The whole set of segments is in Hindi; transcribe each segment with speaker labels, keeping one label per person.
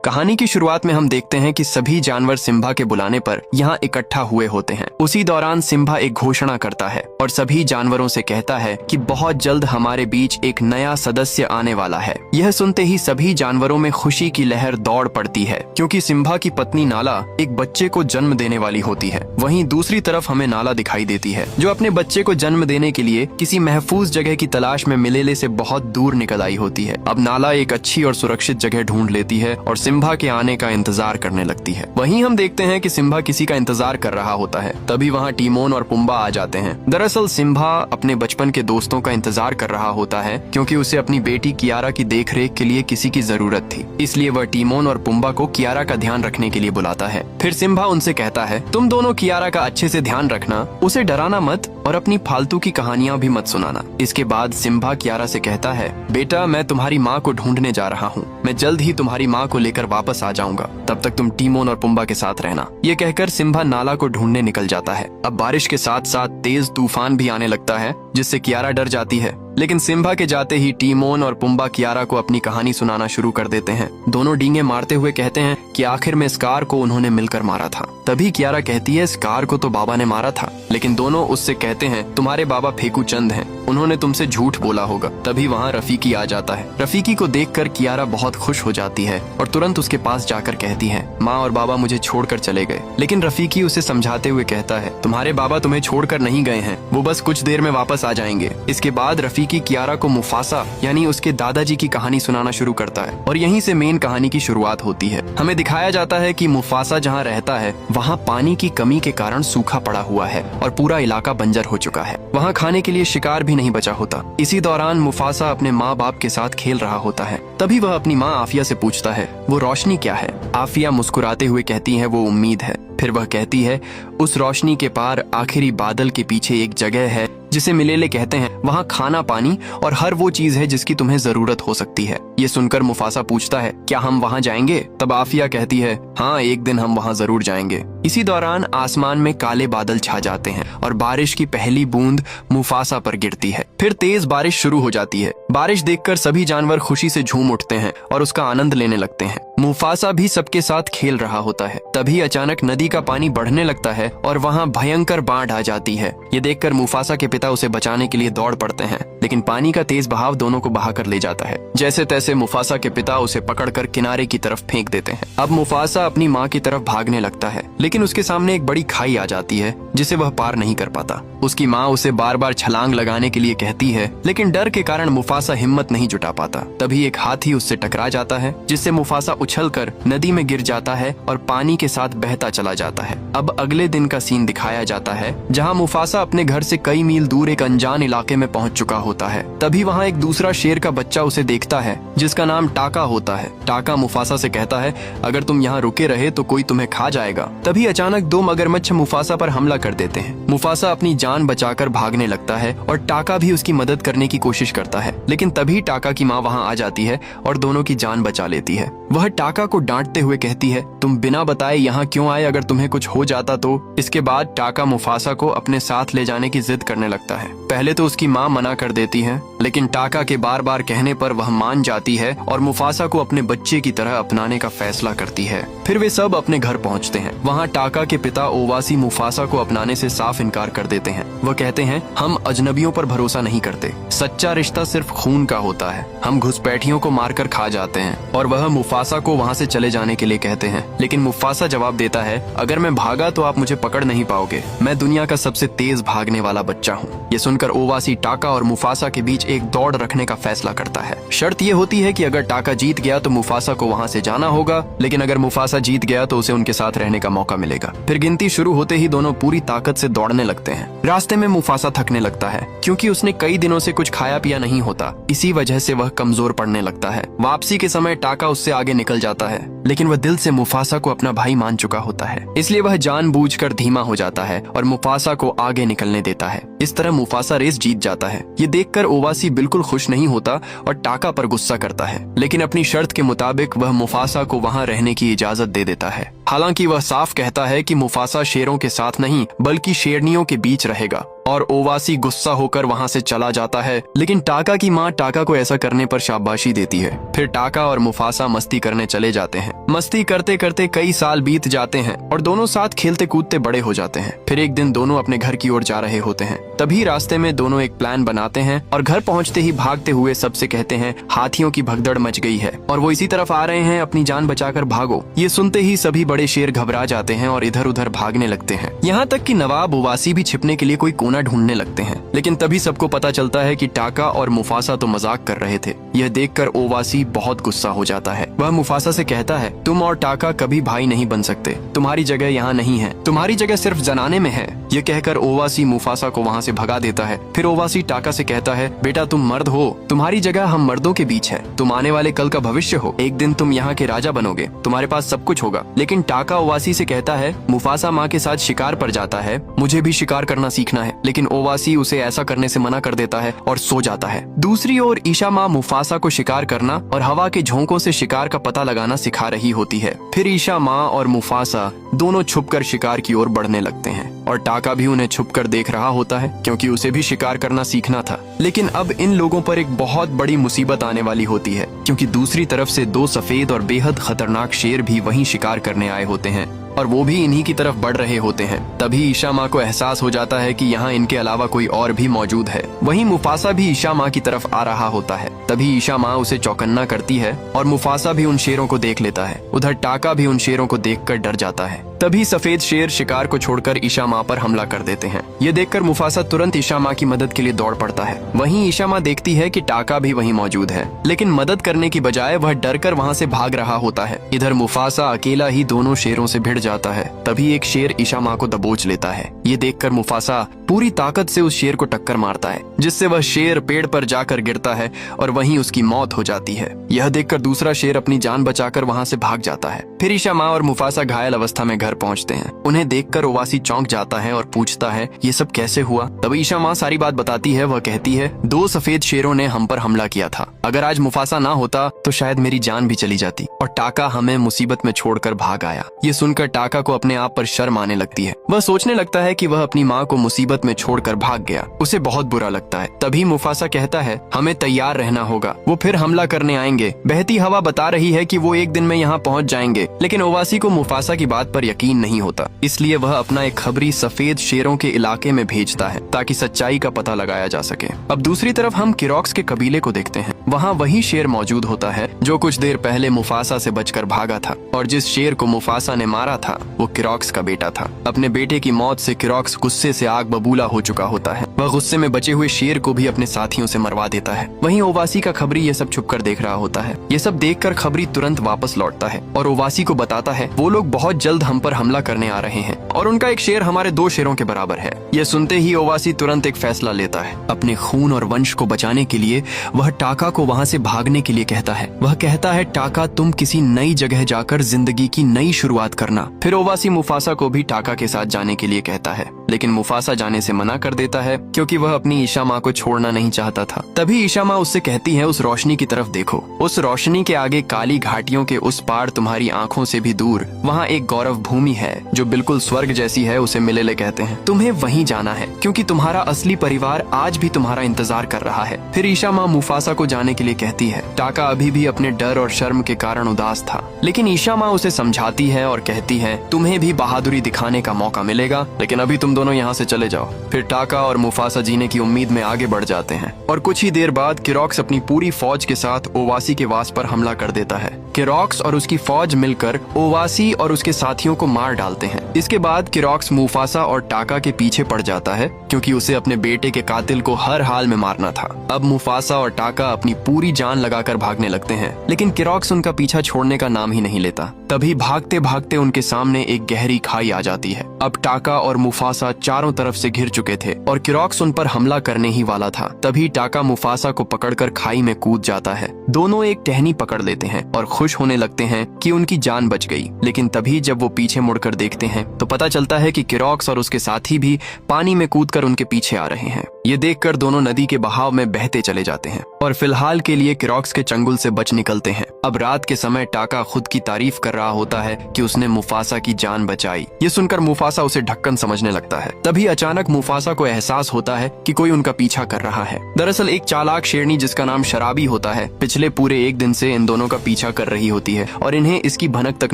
Speaker 1: कहानी की शुरुआत में हम देखते हैं कि सभी जानवर सिम्बा के बुलाने पर यहाँ इकट्ठा हुए होते हैं। उसी दौरान सिम्बा एक घोषणा करता है और सभी जानवरों से कहता है कि बहुत जल्द हमारे बीच एक नया सदस्य आने वाला है। यह सुनते ही सभी जानवरों में खुशी की लहर दौड़ पड़ती है, क्योंकि सिम्बा की पत्नी नाला एक बच्चे को जन्म देने वाली होती है। वहीं दूसरी तरफ हमें नाला दिखाई देती है, जो अपने बच्चे को जन्म देने के लिए किसी महफूज जगह की तलाश में मिलेले से बहुत दूर निकल आई होती है। अब नाला एक अच्छी और सुरक्षित जगह ढूंढ लेती है और सिम्बा के आने का इंतजार करने लगती है। वहीं हम देखते हैं कि सिम्बा किसी का इंतजार कर रहा होता है। तभी वहाँ टीमोन और पुम्बा आ जाते हैं। दरअसल सिम्बा अपने बचपन के दोस्तों का इंतजार कर रहा होता है, क्योंकि उसे अपनी बेटी कियारा की देखरेख के लिए किसी की जरूरत थी। इसलिए वह टीमोन और पुम्बा को कियारा का ध्यान रखने के लिए बुलाता है। फिर सिम्बा उनसे कहता है, तुम दोनों कियारा का अच्छे से ध्यान रखना, उसे डराना मत और अपनी फालतू की कहानियां भी मत सुनाना। इसके बाद सिम्बा कियारा से कहता है, बेटा मैं तुम्हारी माँ को ढूंढने जा रहा हूँ। मैं जल्द ही तुम्हारी माँ को लेकर वापस आ जाऊंगा। तब तक तुम टीमोन और पुम्बा के साथ रहना। ये कहकर सिम्बा नाला को ढूंढने निकल जाता है। अब बारिश के साथ साथ तेज तूफान भी आने लगता है, जिससे कियारा डर जाती है। लेकिन सिम्बा के जाते ही टीमोन और पुम्बा कियारा को अपनी कहानी सुनाना शुरू कर देते हैं। दोनों डींगे मारते हुए कहते हैं कि आखिर में स्कार को उन्होंने मिलकर मारा था। तभी कियारा कहती है, स्कार को तो बाबा ने मारा था। लेकिन दोनों उससे कहते हैं, तुम्हारे बाबा फेकू चंद हैं, उन्होंने तुमसे झूठ बोला होगा। तभी वहाँ रफीकी आ जाता है। रफीकी को देखकर कियारा बहुत खुश हो जाती है और तुरंत उसके पास जाकर कहती है, माँ और बाबा मुझे छोड़कर चले गए। लेकिन रफीकी उसे समझाते हुए कहता है, तुम्हारे बाबा तुम्हें छोड़कर नहीं गए हैं, वो बस कुछ देर में वापस आ जाएंगे। इसके बाद रफीकी कियारा को मुफासा यानी उसके दादाजी की कहानी सुनाना शुरू करता है और यहीं से मेन कहानी की शुरुआत होती है। हमें दिखाया जाता है कि मुफासा जहाँ रहता है वहाँ पानी की कमी के कारण सूखा पड़ा हुआ है और पूरा इलाका बंजर हो चुका है। वहाँ खाने के लिए शिकार भी नहीं बचा होता। इसी दौरान मुफासा अपने माँ बाप के साथ खेल रहा होता है। तभी वह अपनी माँ आफिया से पूछता है, वो रोशनी क्या है? आफिया मुस्कुराते हुए कहती है, वो उम्मीद है। फिर वह कहती है, उस रोशनी के पार आखिरी बादल के पीछे एक जगह है जिसे मिलेले कहते हैं। वहाँ खाना पानी और हर वो चीज है जिसकी तुम्हें जरूरत हो सकती है। ये सुनकर मुफासा पूछता है, क्या हम वहाँ जाएंगे? तब आफिया कहती है, हाँ एक दिन हम वहाँ जरूर जाएंगे। इसी दौरान आसमान में काले बादल छा जाते हैं और बारिश की पहली बूंद मुफासा पर गिरती है। फिर तेज बारिश शुरू हो जाती है। बारिश देखकर सभी जानवर खुशी से झूम उठते हैं और उसका आनंद लेने लगते हैं। मुफासा भी सबके साथ खेल रहा होता है। तभी अचानक नदी का पानी बढ़ने लगता है और वहाँ भयंकर बाढ़ आ जाती है। ये देखकर मुफासा के पिता उसे बचाने के लिए दौड़ पड़ते हैं, लेकिन पानी का तेज बहाव दोनों को बहाकर ले जाता है। जैसे तैसे मुफासा के पिता उसे पकड़कर किनारे की तरफ फेंक देते हैं। अब मुफासा अपनी माँ की तरफ भागने लगता है, लेकिन उसके सामने एक बड़ी खाई आ जाती है जिसे वह पार नहीं कर पाता। उसकी माँ उसे बार बार छलांग लगाने के लिए कहती है, लेकिन डर के कारण मुफासा हिम्मत नहीं जुटा पाता। तभी एक हाथी उससे टकरा जाता है, जिससे मुफासा उछलकर नदी में गिर जाता है और पानी के साथ बहता चला जाता है। अब अगले दिन का सीन दिखाया जाता है, जहाँ मुफासा अपने घर से कई मील दूर एक अनजान इलाके में पहुंच चुका होता है। तभी वहाँ एक दूसरा शेर का बच्चा उसे देखता है, जिसका नाम टाका होता है। टाका मुफासा से कहता है, अगर तुम यहाँ रुके रहे तो कोई तुम्हें खा जाएगा। तभी अचानक दो मगरमच्छ मुफासा पर हमला कर देते हैं। मुफासा अपनी जान बचाकर भागने लगता है और टाका भी उसकी मदद करने की कोशिश करता है, लेकिन तभी टाका की माँ वहाँ आ जाती है और दोनों की जान बचा लेती है। वह टाका को डांटते हुए कहती है, तुम बिना बताए यहाँ क्यों आए? अगर तुम्हें कुछ हो जाता तो? इसके बाद टाका मुफासा को अपने साथ ले जाने की जिद करने लगता है। पहले तो उसकी माँ मना कर देती है, लेकिन टाका के बार बार कहने पर वह मान जाती है और मुफासा को अपने बच्चे की तरह अपनाने का फैसला करती है। फिर वे सब अपने घर पहुँचते हैं। वहाँ टाका के पिता ओवासी मुफासा को अपनाने से साफ इनकार कर देते हैं। वह कहते हैं, हम अजनबियों पर भरोसा नहीं करते। सच्चा रिश्ता सिर्फ खून का होता है। हम घुसपैठियों को मारकर खा जाते हैं। और वह मुफासा को वहाँ से चले जाने के लिए कहते हैं, लेकिन मुफासा जवाब देता है, अगर मैं भागा तो आप मुझे पकड़ नहीं पाओगे। मैं दुनिया का सबसे तेज भागने वाला बच्चा हूँ। ये सुनकर ओवासी टाका और मुफासा के बीच एक दौड़ रखने का फैसला करता है। शर्त ये होती है कि अगर टाका जीत गया तो मुफासा को वहाँ से जाना होगा, लेकिन अगर मुफासा जीत गया तो उसे उनके साथ रहने का मौका मिलेगा। फिर गिनती शुरू होते ही दोनों पूरी ताकत से दौड़ने लगते हैं। रास्ते में मुफासा थकने लगता है, क्योंकि उसने कई दिनों से कुछ खाया पिया नहीं होता। इसी वजह से वह कमजोर पड़ने लगता है। वापसी के समय टाका उससे आगे निकल जाता है, लेकिन वह दिल से मुफासा को अपना भाई मान चुका होता है। इसलिए वह जानबूझकर धीमा हो जाता है और मुफासा को आगे निकलने देता है। इस तरह मुफासा रेस जीत जाता है। ये देखकर ओवासी बिल्कुल खुश नहीं होता और टाका पर गुस्सा करता है, लेकिन अपनी शर्त के मुताबिक वह मुफासा को वहाँ रहने की इजाजत दे देता है। हालांकि वह साफ कहता है कि मुफासा शेरों के साथ नहीं बल्कि शेरनियों के बीच रहेगा। और ओवासी गुस्सा होकर वहाँ से चला जाता है, लेकिन टाका की माँ टाका को ऐसा करने पर शाबाशी देती है। फिर टाका और मुफासा मस्ती करने चले जाते हैं। मस्ती करते करते कई साल बीत जाते हैं और दोनों साथ खेलते कूदते बड़े हो जाते हैं। फिर एक दिन दोनों अपने घर की ओर जा रहे होते हैं। तभी रास्ते में दोनों एक प्लान बनाते हैं और घर पहुंचते ही भागते हुए सबसे कहते हैं हाथियों की भगदड़ मच गई है और वो इसी तरफ आ रहे हैं, अपनी जान बचाकर भागो। ये सुनते ही सभी बड़े शेर घबरा जाते हैं और इधर उधर भागने लगते हैं। यहाँ तक कि नवाब ओवासी भी छिपने के लिए कोई कोना ढूंढने लगते हैं। लेकिन तभी सबको पता चलता है कि टाका और मुफासा तो मजाक कर रहे थे। यह देखकर ओवासी बहुत गुस्सा हो जाता है। वह मुफासा से कहता है, तुम और टाका कभी भाई नहीं बन सकते, तुम्हारी जगह यहाँ नहीं है, तुम्हारी जगह सिर्फ जनाने में है। ये कहकर ओवासी मुफासा को वहाँ से भगा देता है। फिर ओवासी टाका से कहता है, बेटा तुम मर्द हो, तुम्हारी जगह हम मर्दों के बीच है, तुम आने वाले कल का भविष्य हो, एक दिन तुम यहाँ के राजा बनोगे, तुम्हारे पास सब कुछ होगा। लेकिन टाका ओवासी से कहता है, मुफासा माँ के साथ शिकार पर जाता है, मुझे भी शिकार करना सीखना है। लेकिन ओवासी उसे ऐसा करने से मना कर देता है और सो जाता है। दूसरी ओर ईशा माँ मुफासा को शिकार करना और हवा के झोंकों से शिकार का पता लगाना सिखा रही होती है। फिर ईशा माँ और मुफासा दोनों छुपकर शिकार की ओर बढ़ने लगते हैं और टाका भी उन्हें छुपकर देख रहा होता है, क्योंकि उसे भी शिकार करना सीखना था। लेकिन अब इन लोगों पर एक बहुत बड़ी मुसीबत आने वाली होती है, क्योंकि दूसरी तरफ से दो सफेद और बेहद खतरनाक शेर भी वहीं शिकार करने आए होते हैं और वो भी इन्हीं की तरफ बढ़ रहे होते हैं। तभी ईशा माँ को एहसास हो जाता है कि यहाँ इनके अलावा कोई और भी मौजूद है। वहीं मुफासा भी ईशा माँ की तरफ आ रहा होता है। तभी ईशा माँ उसे चौकन्ना करती है और मुफासा भी उन शेरों को देख लेता है। उधर टाका भी उन शेरों को देखकर डर जाता है। तभी सफेद शेर शिकार को छोड़कर ईशा माँ पर हमला कर देते हैं। ये देखकर मुफासा तुरंत ईशा माँ की मदद के लिए दौड़ पड़ता है। वहीं ईशा माँ देखती है कि टाका भी वहीं मौजूद है, लेकिन मदद करने की बजाय वह डरकर वहाँ से भाग रहा होता है। इधर मुफासा अकेला ही दोनों शेरों से भिड़ जाता है। तभी एक शेर ईशा माँ को दबोच लेता है। ये देखकर मुफासा पूरी ताकत से उस शेर को टक्कर मारता है, जिससे वह शेर पेड़ पर जाकर गिरता है और वहीं उसकी मौत हो जाती है। यह देखकर दूसरा शेर अपनी जान बचाकर वहाँ से भाग जाता है। फिर ईशा माँ और मुफासा घायल अवस्था में घर पहुँचते हैं। उन्हें देखकर ओवासी चौंक जाता है और पूछता है, ये सब कैसे हुआ? तब ईशा माँ सारी बात बताती है। वह कहती है, दो सफेद शेरों ने हम पर हमला किया था। अगर आज मुफासा ना होता तो शायद मेरी जान भी चली जाती और टाका हमें मुसीबत में छोड़कर भाग आया। ये सुनकर टाका को अपने आप पर शर्म आने लगती है। वह सोचने लगता है कि वह अपनी माँ को मुसीबत में छोड़कर भाग गया। उसे बहुत बुरा लगता है। तभी मुफासा कहता है, हमें तैयार रहना होगा, वो फिर हमला करने आएंगे। बहती हवा बता रही है कि वो एक दिन में यहाँ पहुँच जाएंगे। लेकिन ओवासी को मुफासा की बात पर यकीन नहीं होता, इसलिए वह अपना एक खबरी सफेद शेरों के इलाके में भेजता है ताकि सच्चाई का पता लगाया जा सके। अब दूसरी तरफ हम किरोक्स के कबीले को देखते हैं। वहाँ वही शेर मौजूद होता है जो कुछ देर पहले मुफासा से बचकर भागा था, और जिस शेर को मुफासा ने मारा था वो किरोक्स का बेटा था। अपने बेटे की मौत से किरोक्स गुस्से से आग बबूला हो चुका होता है। वह गुस्से में बचे हुए शेर को भी अपने साथियों से मरवा देता है। वहीं ओवासी का खबरी ये सब छुपकर देख रहा होता है। ये सब देखकर खबरी तुरंत वापस लौटता है और ओवासी को बताता है वो लोग बहुत जल्द हम पर हमला करने आ रहे हैं और उनका एक शेर हमारे दो शेरों के बराबर है। यह सुनते ही ओवासी तुरंत एक फैसला लेता है। अपने खून और वंश को बचाने के लिए वह टाका को वहाँ से भागने के लिए कहता है। वह कहता है, टाका तुम किसी नई जगह जाकर जिंदगी की नई शुरुआत करना। फिर ओवासी मुफासा को भी टाका के साथ जाने के लिए कहता है, लेकिन मुफासा जाने से मना कर देता है क्योंकि वह अपनी ईशा माँ को छोड़ना नहीं चाहता था। तभी ईशा माँ उससे कहती है, उस रोशनी की तरफ देखो, उस रोशनी के आगे काली घाटियों के उस पार तुम्हारी आंखों से भी दूर वहाँ एक गौरव भूमि है जो बिल्कुल स्वर्ग जैसी है। उसे मिलेले कहते हैं। तुम्हें वहीं जाना है क्योंकि तुम्हारा असली परिवार आज भी तुम्हारा इंतजार कर रहा है। फिर ईशा माँ मुफासा को जाने के लिए कहती है। टाका अभी भी अपने डर और शर्म के कारण उदास था, लेकिन ईशा माँ उसे समझाती है और कहती है, तुम्हें भी बहादुरी दिखाने का मौका मिलेगा, लेकिन अभी तुम दोनों यहाँ से चले जाओ। फिर टाका और मुफासा जीने की उम्मीद में आगे बढ़ जाते हैं और कुछ ही देर बाद किरोक्स अपनी पूरी फौज के साथ ओवासी के वास पर हमला कर देता है। किरोक्स और उसकी फौज मिलकर ओवासी और उसके साथियों को मार डालते हैं। इसके बाद किरोक्स मुफासा और टाका के पीछे पड़ जाता है क्योंकि उसे अपने बेटे के कातिल को हर हाल में मारना था। अब मुफासा और टाका अपनी पूरी जान लगाकर भागने लगते हैं, लेकिन किरोक्स उनका पीछा छोड़ने का नाम ही नहीं लेता। तभी भागते भागते उनके सामने एक गहरी खाई आ जाती है। अब टाका और मुफासा चारों तरफ से घिर चुके थे और किरोक्स उन पर हमला करने ही वाला था। तभी टाका मुफासा को पकड़कर खाई में कूद जाता है। दोनों एक टहनी पकड़ लेते हैं और खुश होने लगते हैं कि उनकी जान बच गई। लेकिन तभी जब वो पीछे मुड़कर देखते हैं तो पता चलता है कि किरोक्स और उसके साथी भी पानी में कूदकर उनके पीछे आ रहे हैं। ये देखकर दोनों नदी के बहाव में बहते चले जाते हैं और फिलहाल के लिए किरॉक्स के चंगुल से बच निकलते हैं। अब रात के समय टाका खुद की तारीफ कर रहा होता है कि उसने मुफासा की जान बचाई। ये सुनकर मुफासा उसे ढक्कन समझने लगता है। तभी अचानक मुफासा को एहसास होता है कि कोई उनका पीछा कर रहा है। दरअसल एक चालाक शेरनी जिसका नाम शराबी होता है पिछले पूरे एक दिन से इन दोनों का पीछा कर रही होती है और इन्हें इसकी भनक तक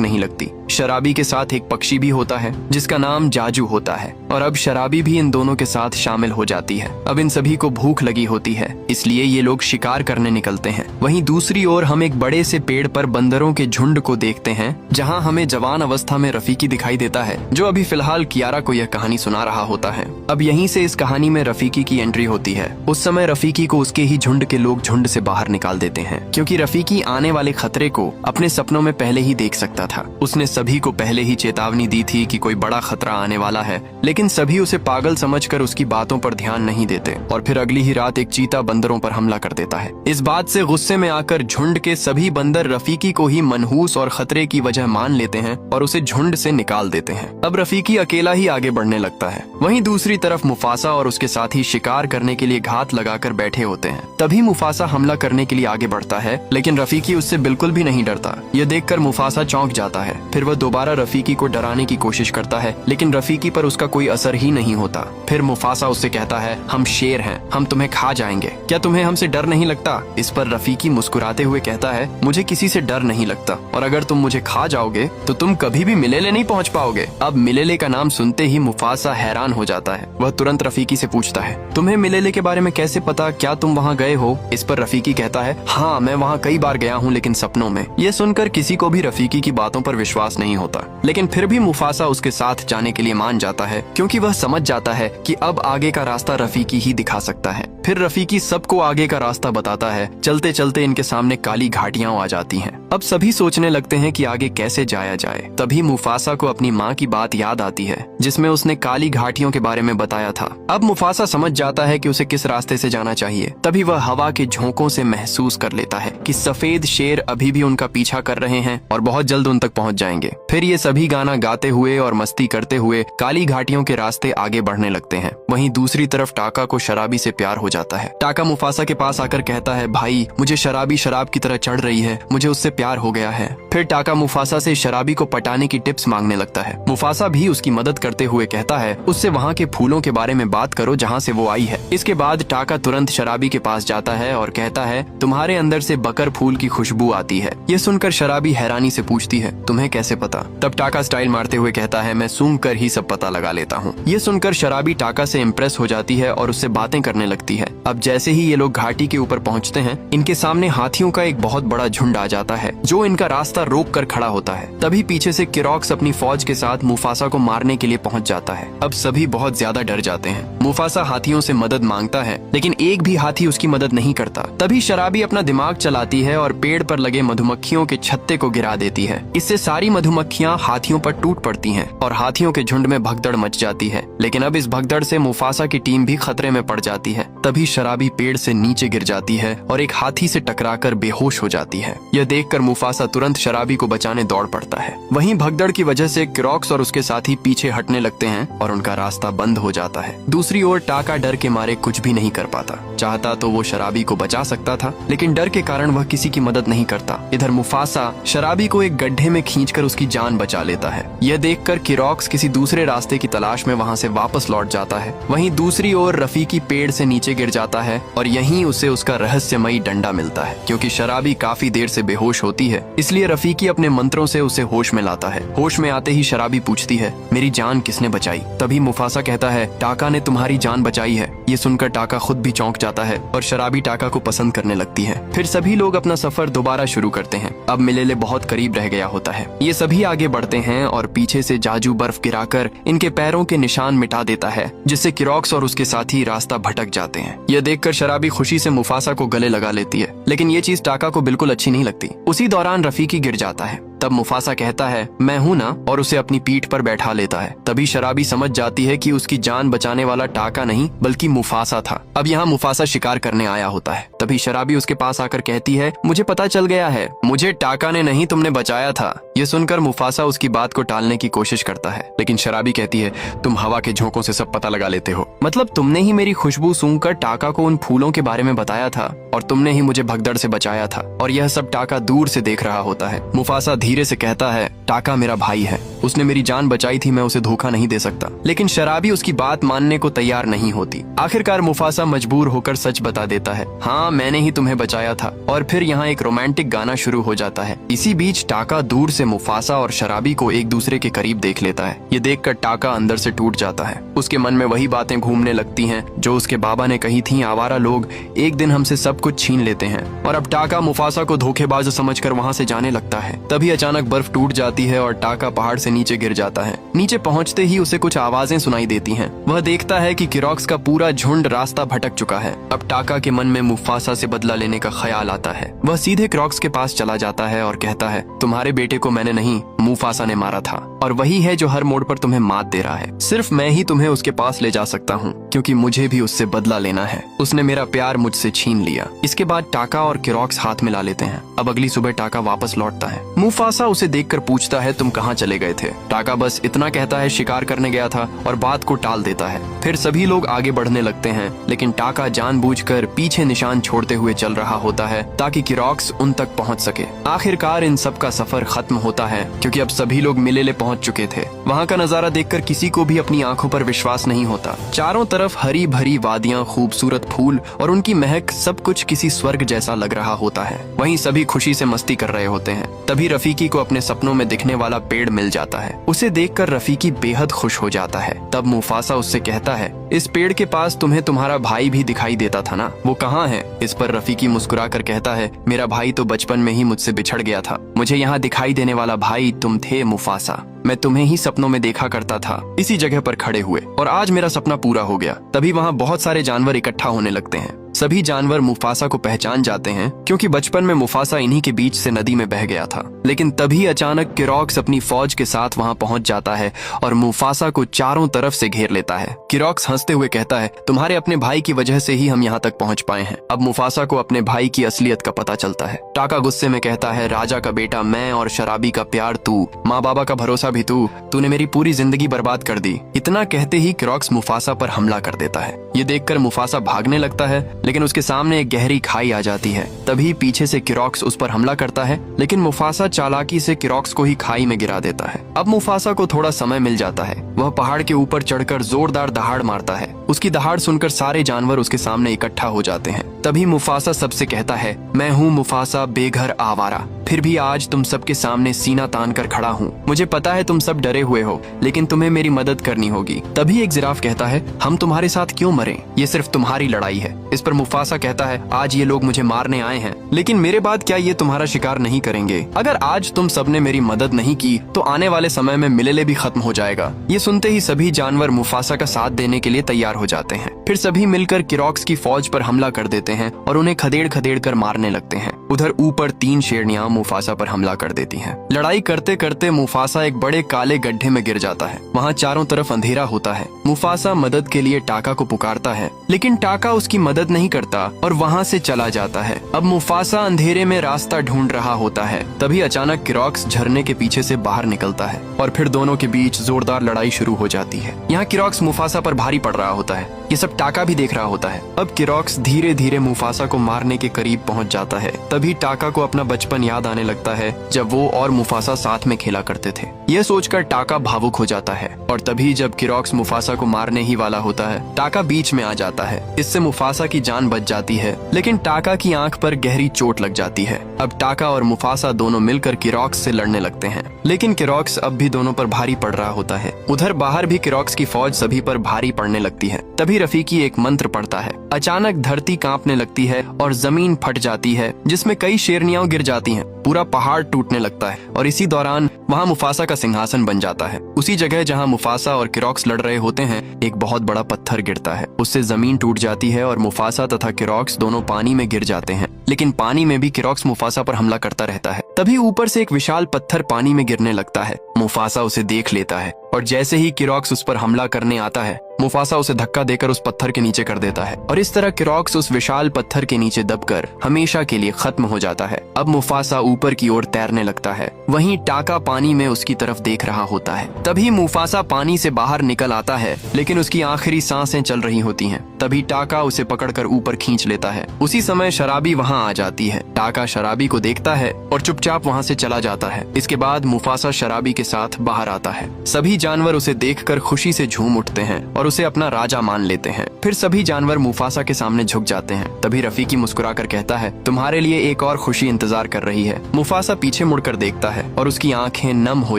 Speaker 1: नहीं लगती। शराबी के साथ एक पक्षी भी होता है जिसका नाम जाजू होता है और अब शराबी भी इन दोनों के साथ शामिल हो जाती है। अब इन सभी को भूख लगी होती है, इसलिए ये लोग शिकार करने निकलते हैं। वहीं दूसरी ओर हम एक बड़े से पेड़ पर बंदरों के झुंड को देखते हैं, जहां हमें जवान अवस्था में रफीकी दिखाई देता है जो अभी फिलहाल कियारा को यह कहानी सुना रहा होता है। अब यहीं से इस कहानी में रफीकी की एंट्री होती है। उस समय रफीकी को उसके ही झुंड के लोग झुंड से बाहर निकाल देते हैं, क्योंकि रफीकी आने वाले खतरे को अपने सपनों में पहले ही देख सकता था। उसने सभी को पहले ही चेतावनी दी थी कि कोई बड़ा खतरा आने वाला है, लेकिन सभी उसे पागल समझकर उसकी बातों पर ध्यान नहीं देते और फिर अगली ही रात एक चीता बंदरों पर हमला कर देता है। इस बात से गुस्से में आकर झुंड के सभी बंदर रफीकी को ही मनहूस और खतरे की वजह मान लेते हैं और उसे झुंड से निकाल देते हैं। अब रफीकी अकेला ही आगे बढ़ने लगता है। वहीं दूसरी तरफ मुफासा और उसके साथी शिकार करने के लिए घात लगाकर बैठे होते हैं। तभी मुफासा हमला करने के लिए आगे बढ़ता है, लेकिन रफीकी उससे बिल्कुल भी नहीं डरता। यह देखकर मुफासा चौंक जाता है। फिर वह दोबारा रफीकी को डराने की कोशिश करता है, लेकिन रफीकी पर उसका कोई असर ही नहीं होता। फिर मुफासा उससे कहता है, हम शेर हैं, हम तुम्हें खा जाएंगे, क्या तुम्हें हमसे डर नहीं लगता? इस पर रफीकी मुस्कुराते हुए कहता है, मुझे किसी से डर नहीं लगता और अगर तुम मुझे खा जाओगे तो तुम कभी भी मिलेले नहीं पहुंच पाओगे। अब मिलेले का नाम सुनते ही मुफासा हैरान हो जाता है। वह तुरंत रफीकी से पूछता है, तुम्हें मिलेले के बारे में कैसे पता? क्या तुम वहाँ गए हो? इस पर रफीकी कहता है, हाँ मैं वहाँ कई बार गया हूँ, लेकिन सपनों में। ये सुनकर किसी को भी रफीकी की बातों पर विश्वास नहीं होता, लेकिन फिर भी मुफासा उसके साथ जाने के लिए मान जाता है, क्योंकि वह समझ जाता है कि अब आगे का रास्ता रफीकी ही दिखा सकता है। फिर रफीकी सबको आगे का रास्ता बताता है। चलते चलते इनके सामने काली घाटियां आ जाती हैं। अब सभी सोचने लगते हैं कि आगे कैसे जाया जाए। तभी मुफासा को अपनी माँ की बात याद आती है, जिसमें उसने काली घाटियों के बारे में बताया था। अब मुफासा समझ जाता है कि उसे किस रास्ते से जाना चाहिए। तभी वह हवा के झोंकों से महसूस कर लेता है कि सफेद शेर अभी भी उनका पीछा कर रहे हैं और बहुत जल्द उन तक पहुँच जाएंगे। फिर ये सभी गाना गाते हुए और मस्ती करते हुए काली घाटियों के रास्ते आगे बढ़ने लगते हैं। वहीं दूसरी तरफ टाका को शराबी से प्यार हो जाता है। टाका मुफासा के पास आकर कहता है, भाई मुझे शराबी शराब की तरह चढ़ रही है, मुझे उससे प्यार हो गया है। फिर टाका मुफासा से शराबी को पटाने की टिप्स मांगने लगता है। मुफासा भी उसकी मदद करते हुए कहता है, उससे वहाँ के फूलों के बारे में बात करो जहाँ से वो आई है। इसके बाद टाका तुरंत शराबी के पास जाता है और कहता है, तुम्हारे अंदर से बकर फूल की खुशबू आती है। ये सुनकर शराबी हैरानी से पूछती है, तुम्हें कैसे पता? तब टाका स्टाइल मारते हुए कहता है, मैं सूंघ कर ही सब पता लगा लेता हूँ। ये सुनकर शराबी टाका से इम्प्रेस हो जाती है और उससे बातें करने लगती है। अब जैसे ही ये लोग घाटी के ऊपर पहुँचते हैं, इनके सामने हाथियों का एक बहुत बड़ा झुंड आ जाता है जो इनका रास्ता रोक कर खड़ा होता है। तभी पीछे से किरॉक्स अपनी फौज के साथ मुफासा को मारने के लिए पहुंच जाता है। अब सभी बहुत ज्यादा डर जाते हैं। मुफासा हाथियों से मदद मांगता है, लेकिन एक भी हाथी उसकी मदद नहीं करता। तभी शराबी अपना दिमाग चलाती है और पेड़ पर लगे मधुमक्खियों के छत्ते को गिरा देती है। इससे सारी मधुमक्खियां हाथियों पर टूट पड़ती हैं और हाथियों के झुंड में भगदड़ मच जाती है। लेकिन अब इस भगदड़ से मुफासा की टीम भी खतरे में पड़ जाती है। तभी शराबी पेड़ से नीचे गिर जाती है और एक हाथी से टकराकर बेहोश हो जाती है। यह देखकर मुफासा तुरंत शराबी को बचाने दौड़ पड़ता है। वहीं भगदड़ की वजह से किरॉक्स और उसके साथी पीछे हटने लगते हैं और उनका रास्ता बंद हो जाता है। दूसरी ओर टाका डर के मारे कुछ भी नहीं कर पाता। चाहता तो वो शराबी को बचा सकता था, लेकिन डर के कारण वह किसी की मदद नहीं करता। इधर मुफासा शराबी को एक गड्ढे में खींचकर उसकी जान बचा लेता है। यह देखकर किरॉक्स किसी दूसरे रास्ते की तलाश में वहाँ से वापस लौट जाता है। वहीं दूसरी ओर रफीकी पेड़ से नीचे गिर जाता है और यहीं उसे उसका रहस्यमयी डंडा मिलता है। क्योंकि शराबी काफी देर से बेहोश होती है, इसलिए रफीकी अपने मंत्रों से उसे होश में लाता है। होश में आते ही शराबी पूछती है, मेरी जान किसने बचाई? तभी मुफासा कहता है, टाका ने तुम्हारी जान बचाई है। ये सुनकर टाका खुद भी चौंक जाता है और शराबी टाका को पसंद करने लगती है। फिर सभी लोग अपना सफर दोबारा शुरू करते हैं। अब मिलेले बहुत करीब रह गया होता है। ये सभी आगे बढ़ते हैं और पीछे से जाजू बर्फ गिराकर इनके पैरों के निशान मिटा देता है, जिससे किरॉक्स और उसके साथी रास्ता भटक जाते हैं। यह देखकर शराबी खुशी से मुफासा को गले लगा लेती है, लेकिन ये चीज टाका को बिल्कुल अच्छी नहीं लगती। उसी दौरान रफीकी गिर जाता है। तब मुफासा कहता है मैं हूँ ना, और उसे अपनी पीठ पर बैठा लेता है। तभी शराबी समझ जाती है कि उसकी जान बचाने वाला टाका नहीं बल्कि मुफासा था। अब यहाँ मुफासा शिकार करने आया होता है। तभी शराबी उसके पास आकर कहती है मुझे पता चल गया है, मुझे टाका ने नहीं तुमने बचाया था। ये सुनकर मुफासा उसकी बात को टालने की कोशिश करता है, लेकिन शराबी कहती है तुम हवा के झोंकों से सब पता लगा लेते हो। मतलब तुमने ही मेरी खुशबू सूंघकर टाका को उन फूलों के बारे में बताया था और तुमने ही मुझे भगदड़ से बचाया था। और यह सब टाका दूर से देख रहा होता है। मुफासा धीरे से कहता है टाका मेरा भाई है, उसने मेरी जान बचाई थी, मैं उसे धोखा नहीं दे सकता। लेकिन शराबी उसकी बात मानने को तैयार नहीं होती। आखिरकार मुफासा मजबूर होकर सच बता देता है, हाँ मैंने ही तुम्हें बचाया था। और फिर यहाँ एक रोमांटिक गाना शुरू हो जाता है। इसी बीच टाका दूर से मुफासा और शराबी को एक दूसरे के करीब देख लेता है। ये देखकर टाका अंदर से टूट जाता है। उसके मन में वही बातें घूमने लगती हैं जो उसके बाबा ने कही थी, आवारा लोग एक दिन हमसे सब कुछ छीन लेते हैं। और अब टाका मुफासा को धोखेबाज समझकर वहाँ से जाने लगता है। तभी अचानक बर्फ टूट जाती है और टाका पहाड़ से नीचे गिर जाता है। नीचे पहुँचते ही उसे कुछ आवाजें सुनाई देती हैं। वह देखता है कि किरॉक्स का पूरा झुंड रास्ता भटक चुका है। अब टाका के मन में मुफासा से बदला लेने का ख्याल आता है। वह सीधे किरॉक्स के पास चला जाता है और कहता है तुम्हारे बेटे को मैंने नहीं मुफासा ने मारा था, और वही है जो हर मोड़ पर तुम्हें मात दे रहा है। सिर्फ मैं ही तुम्हें उसके पास ले जा सकता हूँ, क्योंकि मुझे भी उससे बदला लेना है। उसने मेरा प्यार मुझसे छीन लिया। इसके बाद टाका और किरॉक्स हाथ मिला लेते हैं। अब अगली सुबह टाका वापस लौटता है। मुफासा उसे देखकर पूछता है तुम कहाँ चले गए थे। टाका बस इतना कहता है शिकार करने गया था और बात को टाल देता है। फिर सभी लोग आगे बढ़ने लगते हैं, लेकिन टाका जानबूझकर पीछे निशान छोड़ते हुए चल रहा होता है ताकि किरॉक्स उन तक पहुंच सके। आखिरकार इन सब का सफर खत्म होता है, क्योंकि अब सभी लोग मिलेले पहुंच चुके थे। वहाँ का नजारा देखकर किसी को भी अपनी आंखों पर विश्वास नहीं होता। चारों तरफ हरी भरी वादियां, खूबसूरत फूल और उनकी महक, सब कुछ किसी स्वर्ग जैसा लग रहा होता है। वहीं सभी खुशी से मस्ती कर रहे होते हैं। तभी रफीकी को अपने सपनों में दिखने वाला पेड़ मिल जाता है। उसे देखकर रफीकी बेहद खुश हो जाता है। तब मुफासा उससे कहता है इस पेड़ के पास तुम्हें तुम्हारा भाई भी दिखाई देता था ना, वो कहाँ है? इस पर रफीकी मुस्कुरा कर कहता है मेरा भाई तो बचपन में ही मुझसे बिछड़ गया था। मुझे यहाँ दिखाई देने वाला भाई तुम थे मुफासा। मैं तुम्हें ही सपनों में देखा करता था, इसी जगह पर खड़े हुए, और आज मेरा सपना पूरा हो गया। तभी वहाँ बहुत सारे जानवर इकट्ठा होने लगते हैं। सभी जानवर मुफासा को पहचान जाते हैं, क्योंकि बचपन में मुफासा इन्हीं के बीच से नदी में बह गया था। लेकिन तभी अचानक किरॉक्स अपनी फौज के साथ वहाँ पहुँच जाता है और मुफासा को चारों तरफ से घेर लेता है। किरॉक्स हंसते हुए कहता है तुम्हारे अपने भाई की वजह से ही हम यहाँ तक पहुँच पाए हैं। अब मुफासा को अपने भाई की असलियत का पता चलता है। टाका गुस्से में कहता है राजा का बेटा मैं और शराबी का प्यार तू, माँ बाबा का भरोसा भी तूने मेरी पूरी जिंदगी बर्बाद कर दी। इतना कहते ही किरॉक्स मुफासा पर हमला कर देता है। ये देखकर मुफासा भागने लगता है, लेकिन उसके सामने एक गहरी खाई आ जाती है। तभी पीछे से किरॉक्स उस पर हमला करता है, लेकिन मुफासा चालाकी से किरॉक्स को ही खाई में गिरा देता है। अब मुफासा को थोड़ा समय मिल जाता है। वह पहाड़ के ऊपर चढ़कर जोरदार दहाड़ मारता है। उसकी दहाड़ सुनकर सारे जानवर उसके सामने इकट्ठा हो जाते हैं। तभी मुफासा सबसे कहता है मैं हूँ मुफासा बेघर आवारा, फिर भी आज तुम सबके सामने सीना तान कर खड़ा हूँ। मुझे पता है तुम सब डरे हुए हो, लेकिन तुम्हें मेरी मदद करनी होगी। तभी एक जिराफ कहता है हम तुम्हारे साथ क्यों मरें, ये सिर्फ तुम्हारी लड़ाई है। इस पर मुफासा कहता है आज ये लोग मुझे मारने आए हैं, लेकिन मेरे बाद क्या ये तुम्हारा शिकार नहीं करेंगे? अगर आज तुम सबने मेरी मदद नहीं की तो आने वाले समय में मिलेले भी खत्म हो जाएगा। ये सुनते ही सभी जानवर मुफासा का साथ देने के लिए तैयार हो जाते हैं। फिर सभी मिलकर किरॉक्स की फौज पर हमला कर देते हैं और उन्हें खदेड़ खदेड़ कर मारने लगते हैं। उधर ऊपर 3 शेरनियां मुफासा पर हमला कर देती हैं। लड़ाई करते करते मुफासा एक बड़े काले गड्ढे में गिर जाता है। वहाँ चारों तरफ अंधेरा होता है। मुफासा मदद के लिए टाका को पुकारता है, लेकिन टाका उसकी मदद नहीं करता और वहाँ से चला जाता है। अब मुफासा अंधेरे में रास्ता ढूंढ रहा होता है। तभी अचानक किरॉक्स झरने के पीछे से बाहर निकलता है और फिर दोनों के बीच जोरदार लड़ाई शुरू हो जाती है। यहाँ किरॉक्स मुफासा पर भारी पड़ रहा होता है। ये सब टाका भी देख रहा होता है। अब किरॉक्स धीरे धीरे मुफासा को मारने के करीब पहुंच जाता है। तभी टाका को अपना बचपन याद आने लगता है, जब वो और मुफासा साथ में खेला करते थे। यह सोचकर टाका भावुक हो जाता है और तभी जब किरॉक्स मुफासा को मारने ही वाला होता है, टाका बीच में आ जाता है। इससे मुफासा की जान बच जाती है, लेकिन टाका की आंख पर गहरी चोट लग जाती है। अब टाका और मुफासा दोनों मिलकर किरॉक्स से लड़ने लगते हैं, लेकिन किरॉक्स अब भी दोनों पर भारी पड़ रहा होता है। उधर बाहर भी किरॉक्स की फौज सभी पर भारी पड़ने लगती है। तभी रफीकी एक मंत्र पढ़ता है। अचानक धरती कांपने लगती है और जमीन फट जाती है, जिसमें कई शेरनियां गिर जाती हैं। पूरा पहाड़ टूटने लगता है और इसी दौरान वहाँ मुफासा का सिंहासन बन जाता है। उसी जगह जहाँ मुफासा और किरोक्स लड़ रहे होते हैं, एक बहुत बड़ा पत्थर गिरता है। उससे जमीन टूट जाती है और मुफासा तथा किरोक्स दोनों पानी में गिर जाते हैं। लेकिन पानी में भी किरोक्स मुफासा पर हमला करता रहता है। तभी ऊपर से एक विशाल पत्थर पानी में गिरने लगता है। मुफासा उसे देख लेता है और जैसे ही किरोक्स उस पर हमला करने आता है, मुफासा उसे धक्का देकर उस पत्थर के नीचे कर देता है और इस तरह किरोक्स उस विशाल पत्थर के नीचे दबकर हमेशा के लिए खत्म हो जाता है। अब मुफासा ऊपर की ओर तैरने लगता है, वहीं टाका पानी में उसकी तरफ देख रहा होता है। तभी मुफासा पानी से बाहर निकल आता है, लेकिन उसकी आखिरी सांसें चल रही होती हैं। तभी टाका उसे पकड़कर ऊपर खींच लेता है। उसी समय शराबी वहाँ आ जाती है। टाका शराबी को देखता है और चुपचाप वहाँ से चला जाता है। इसके बाद मुफासा शराबी के साथ बाहर आता है। सभी जानवर उसे देखकर खुशी से झूम उठते हैं और उसे अपना राजा मान लेते हैं। फिर सभी जानवर मुफासा के सामने झुक जाते हैं। तभी रफीकी मुस्कुराकर कहता है, तुम्हारे लिए एक और खुशी इंतजार कर रही है। मुफासा पीछे मुड़कर देखता है और उसकी आंखें नम हो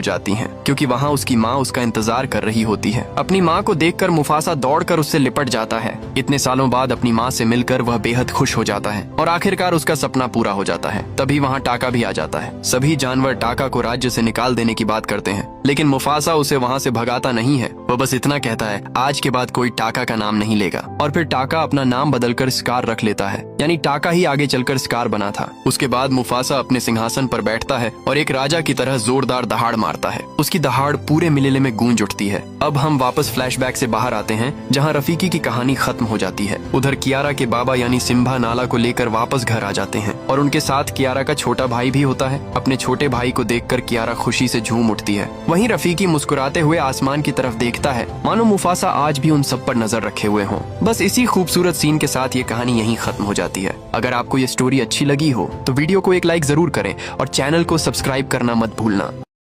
Speaker 1: जाती हैं, क्योंकि वहाँ उसकी माँ उसका इंतजार कर रही होती है। अपनी माँ को देखकर मुफासा दौड़कर उससे लिपट जाता है। इतने सालों बाद अपनी माँ से मिलकर वह बेहद खुश हो जाता है और आखिरकार उसका सपना पूरा हो जाता है। तभी वहाँ टाका भी आ जाता है। सभी जानवर टाका को राज्य से निकाल देने की बात करते हैं, लेकिन मुफासा उसे वहाँ से भगाता नहीं है। वह बस इतना कहता है, आज के बाद कोई टाका का नाम नहीं लेगा। और फिर टाका अपना नाम बदलकर स्कार रख लेता है, यानी टाका ही आगे चलकर स्कार बना था। उसके बाद मुफासा अपने सिंहासन पर बैठता है और एक राजा की तरह जोरदार दहाड़ मारता है। उसकी दहाड़ पूरे मिलेले में गूंज उठती है। अब हम वापस फ्लैशबैक से बाहर आते हैं, जहाँ रफीकी की कहानी खत्म हो जाती है। उधर कियारा के बाबा यानी सिम्बा नाला को लेकर वापस घर आ जाते हैं और उनके साथ कियारा का छोटा भाई भी होता है। अपने छोटे भाई को देखकर कियारा खुशी से झूम उठती है। वहीं रफीकी मुस्कुराते हुए आसमान की तरफ देखता है, मानो मुफासा आज भी उन सब पर नजर रखे हुए हों। बस इसी खूबसूरत सीन के साथ ये कहानी यहीं खत्म हो जाती है। अगर आपको ये स्टोरी अच्छी लगी हो तो वीडियो को एक लाइक जरूर करें और चैनल को सब्सक्राइब करना मत भूलना।